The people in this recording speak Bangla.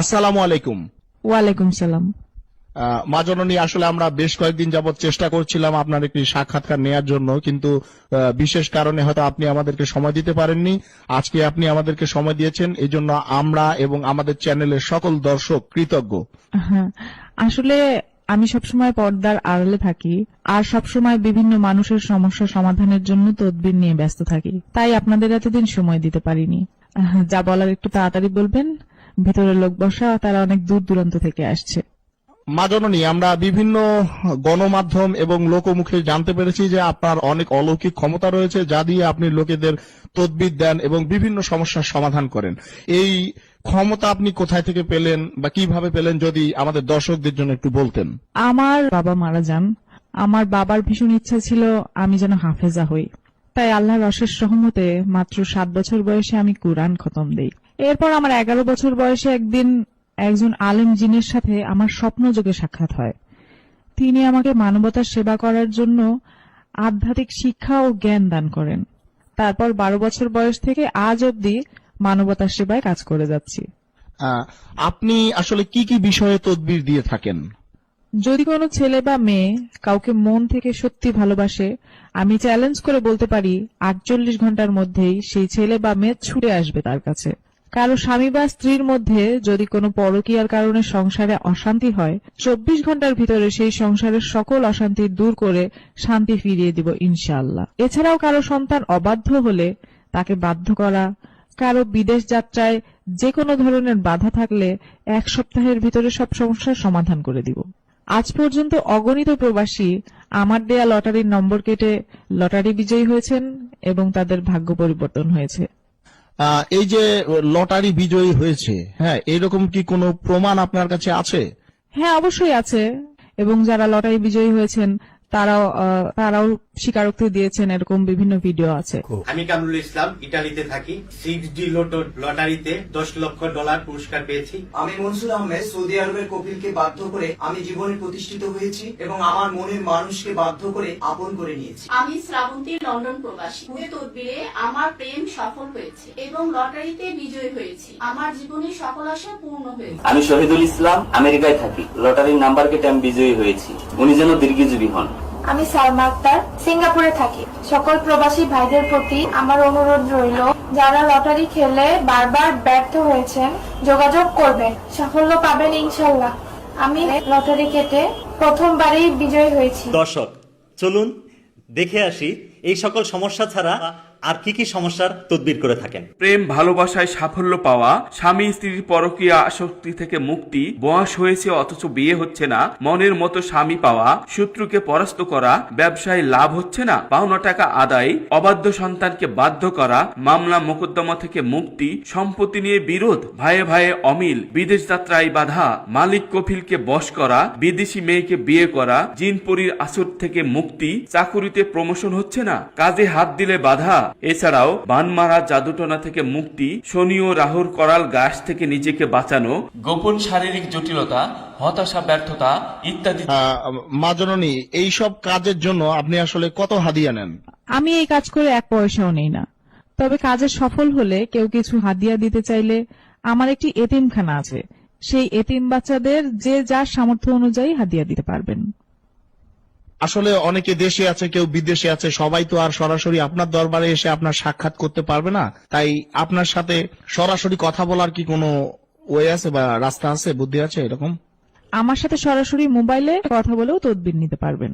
আসসালামু আলাইকুম। ওয়ালাইকুম সালাম। মা জননী, আসলে আমরা বেশ কয়েকদিন যাবৎ চেষ্টা করছিলাম আপনার একটি সাক্ষাৎকার নেয়ার জন্য, কিন্তু বিশেষ কারণে হয়তো আপনি আমাদেরকে সময় দিতে পারেননি। আজকে আপনি আমাদেরকে সময় দিয়েছেন, এই জন্য আমরা এবং আমাদের চ্যানেলের সকল দর্শক কৃতজ্ঞ। হ্যাঁ, আসলে আমি সবসময় পর্দার আড়ালে থাকি আর সবসময় বিভিন্ন মানুষের সমস্যা সমাধানের জন্য তদবির নিয়ে ব্যস্ত থাকি, তাই আপনাদের এতদিন সময় দিতে পারিনি। যা বলার একটু তাড়াতাড়ি বলবেন, ভিতরে লোক বসা, তারা অনেক দূর দূরান্ত থেকে আসছে। মা জননী, আমরা বিভিন্ন গণমাধ্যম এবং লোকমুখে জানতে পেরেছি যে আপনার অনেক অলৌকিক ক্ষমতা রয়েছে, যা দিয়ে আপনি লোকেদের তদবির দেন এবং বিভিন্ন সমস্যার সমাধান করেন। এই ক্ষমতা আপনি কোথায় থেকে পেলেন বা কিভাবে পেলেন, যদি আমাদের দর্শকদের জন্য একটু বলতেন। আমার বাবা মারা যান। আমার বাবার ভীষণ ইচ্ছা ছিল আমি যেন হাফেজা হই, তাই আল্লাহর অশেষ রহমতে মাত্র 7 বছর বয়সে আমি কুরআন খতম দেই। এরপর আমার 11 বছর বয়সে একদিন একজন আলেম জিনের সাথে আমার স্বপ্নযোগে সাক্ষাৎ হয়। তিনি আমাকে মানবতার সেবা করার জন্য আধ্যাত্মিক শিক্ষা ও জ্ঞান দান করেন। তারপর 12 বছর বয়স থেকে আজ অবধি মানবতার সেবায় কাজ করে যাচ্ছি। আপনি আসলে কি কি বিষয়ে তদবির দিয়ে থাকেন? যদি কোনো ছেলে বা মেয়ে কাউকে মন থেকে সত্যি ভালোবাসে, আমি চ্যালেঞ্জ করে বলতে পারি 48 ঘন্টার মধ্যেই সেই ছেলে বা মেয়ে ছুটে আসবে তার কাছে। কারো স্বামী বা স্ত্রীর মধ্যে যদি কোনো পরকীয়ার কারণে সংসারে অশান্তি হয়, 24 ঘন্টার ভিতরে সেই সংসারের সকল অশান্তি দূর করে শান্তি ফিরিয়ে দিব ইনশাআল্লাহ। এছাড়াও কারো সন্তান অবাধ্য হলে তাকে বাধ্য করা, কারো বিদেশ যাত্রায় যে কোনো ধরনের বাধা থাকলে 1 সপ্তাহের ভিতরে সব সমস্যার সমাধান করে দিব। আজ পর্যন্ত অগণিত প্রবাসী আমার দেয়া লটারির নম্বর কেটে লটারি বিজয়ী হয়েছেন এবং তাদের ভাগ্য পরিবর্তন হয়েছে। এই যে লটারি বিজয়ী হয়েছে, হ্যাঁ, এরকম কি কোনো প্রমাণ আপনার কাছে আছে? হ্যাঁ, অবশ্যই আছে। এবং যারা লটারি বিজয়ী হয়েছেন তারাও স্বীকারোক্তি দিয়েছেন, এরকম বিভিন্ন ভিডিও আছে। আমি কামরুল ইসলাম, ইটালিতে থাকি। 6D লটারিতে $10 লক্ষ পুরস্কার পেয়েছি। আমি মনসুর আহমেদ, সৌদি আরবের কপিলকে বাধ্য করে আমি জীবনে প্রতিষ্ঠিত হয়েছি এবং আমার মনের মানুষকে বাধ্য করে আপন করে নিয়েছি। আমি শ্রাবন্তী, লন্ডন প্রবাসী। তদবিরে আমার প্রেম সফল হয়েছে এবং লটারিতে বিজয়ী হয়েছি। আমার জীবনে সকল আশা পূর্ণ হয়েছে। আমি শহীদুল ইসলাম, আমেরিকায় থাকি। লটারির নাম্বার কেটে আমি বিজয়ী হয়েছি। উনি যেন দীর্ঘজীবী হন। আমি সালমা আক্তার, সিঙ্গাপুরে থাকি। সকল প্রবাসী ভাইদের প্রতি আমার অনুরোধ রইল, যারা লটারি খেলে বারবার ব্যর্থ হয়েছেন যোগাযোগ করবেন, সাফল্য পাবেন ইনশাল্লাহ। আমি লটারি কেটে প্রথমবারই বিজয়ী হয়েছি। দর্শক, চলুন দেখে আসি এই সকল সমস্যা ছাড়া আর কি কি সমস্যার তদবির করে থাকেন। প্রেম ভালোবাসায় সাফল্য পাওয়া, স্বামী স্ত্রীর পরকীয়া আসক্তি থেকে মুক্তি, বয়স হয়েছে অথচ বিয়ে হচ্ছে না, মনের মতো স্বামী পাওয়া, শত্রুকে পরাস্ত করা, ব্যবসায় লাভ হচ্ছে না, পাওনা টাকা আদায়, অবাধ্য সন্তানকে বাধ্য করা, মামলা মোকদ্দমা থেকে মুক্তি, সম্পত্তি নিয়ে বিরোধ, ভাইয়ে ভাইয়ে অমিল, বিদেশ যাত্রায় বাধা, মালিক কফিলকে বশ করা, বিদেশি মেয়েকে বিয়ে করা, জিনপরির আসর থেকে মুক্তি, চাকুরিতে প্রমোশন হচ্ছে না, কাজে হাত দিলে বাধা, এছাড়াও বানমারা জাদুটনা থেকে মুক্তি, শনি ও রাহুর করাল গাছ থেকে নিজেকে বাঁচানো, গোপন শারীরিক জটিলতা, হতাশা, ব্যর্থতা ইত্যাদি। মা জননী, এইসব কাজের জন্য আপনি আসলে কত হাদিয়া নেন? আমি এই কাজ করে 1 পয়সাও নেই না। তবে কাজে সফল হলে কেউ কিছু হাদিয়া দিতে চাইলে আমার একটি এতিমখানা আছে, সেই এতিম বাচ্চাদের যে যার সামর্থ্য অনুযায়ী হাদিয়া দিতে পারবেন। আসলে অনেকে দেশে আছে, কেউ বিদেশে আছে, সবাই তো আর সরাসরি আপনার দরবারে এসে আপনার সাক্ষাৎ করতে পারবে না, তাই আপনার সাথে সরাসরি কথা বলার কি কোনো ওয়ে আছে বা রাস্তা আছে, বুদ্ধি আছে এরকম? আমার সাথে সরাসরি মোবাইলে কথা বলেও তদবির নিতে পারবেন।